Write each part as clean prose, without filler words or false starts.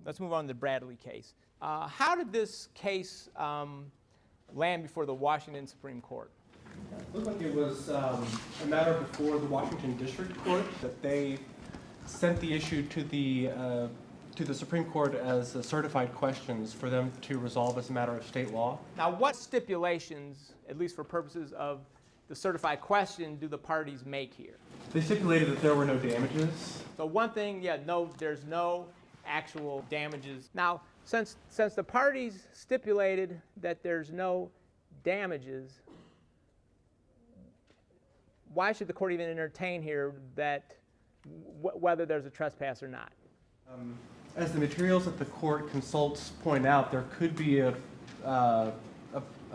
Let's move on to the Bradley case. How did this case land before the Washington Supreme Court? It looked like it was a matter before the Washington District Court, that they sent the issue to the Supreme Court as certified questions for them to resolve as a matter of state law. Now, what stipulations, at least for purposes of the certified question, do the parties make here? They stipulated that there were no damages. So one thing, there's no actual damages. Now, since the parties stipulated that there's no damages, why should the court even entertain here that whether there's a trespass or not? As the materials that the court consults point out, there could be a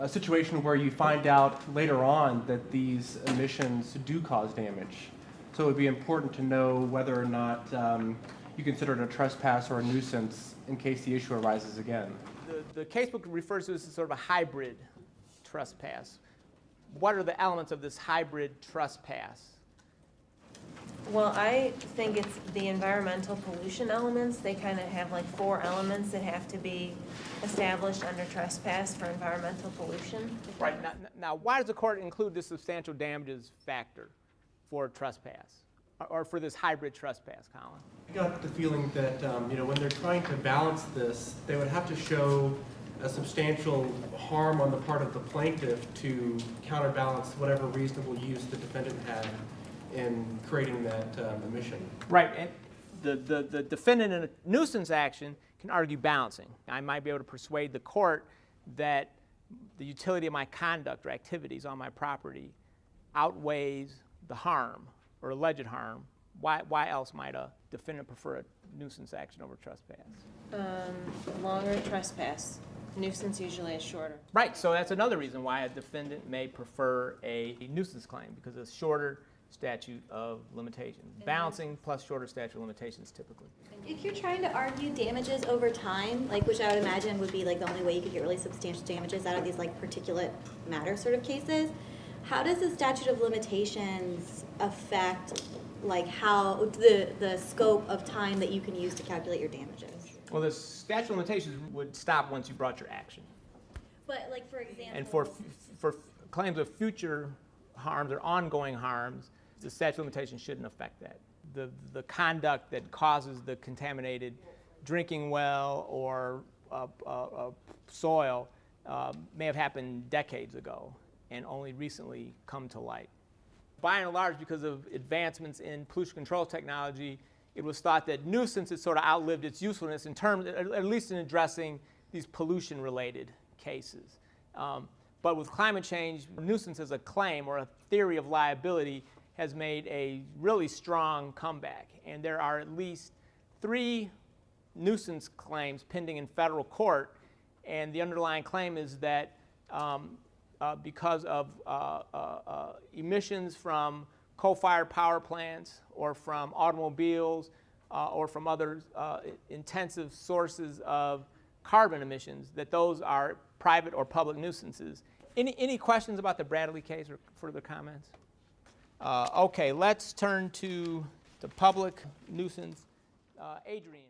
situation where you find out later on that these emissions do cause damage. So it would be important to know whether or not you consider it a trespass or a nuisance in case the issue arises again. The casebook refers to this as sort of a hybrid trespass. What are the elements of this hybrid trespass? Well, I think it's the environmental pollution elements. They kind of have like 4 elements that have to be established under trespass for environmental pollution. Right. Now, why does the court include this substantial damages factor for trespass, or for this hybrid trespass, Colin? I got the feeling that when they're trying to balance this, they would have to show a substantial harm on the part of the plaintiff to counterbalance whatever reasonable use the defendant had in creating that emission. Right, and the defendant in a nuisance action can argue balancing. I might be able to persuade the court that the utility of my conduct or activities on my property outweighs the harm or alleged harm. Why else might a defendant prefer a nuisance action over trespass? Longer trespass. Nuisance usually is shorter. Right, so that's another reason why a defendant may prefer a nuisance claim, because it's shorter statute of limitations. Balancing plus shorter statute of limitations typically. If you're trying to argue damages over time, which I would imagine would be the only way you could get really substantial damages out of these particulate matter sort of cases, how does the statute of limitations affect how the scope of time that you can use to calculate your damages? Well, the statute of limitations would stop once you brought your action. But for example, And for claims of future harms or ongoing harms, the statute of limitations shouldn't affect that. The conduct that causes the contaminated drinking well or soil may have happened decades ago and only recently come to light. By and large, because of advancements in pollution control technology, it was thought that nuisance has sort of outlived its usefulness in terms, at least in addressing these pollution-related cases. But with climate change, nuisance as a claim or a theory of liability has made a really strong comeback. And there are at least 3 nuisance claims pending in federal court. And the underlying claim is that because of emissions from coal-fired power plants or from automobiles or from other intensive sources of carbon emissions, that those are private or public nuisances. Any questions about the Bradley case or further comments? Okay, let's turn to the public nuisance. Adrian.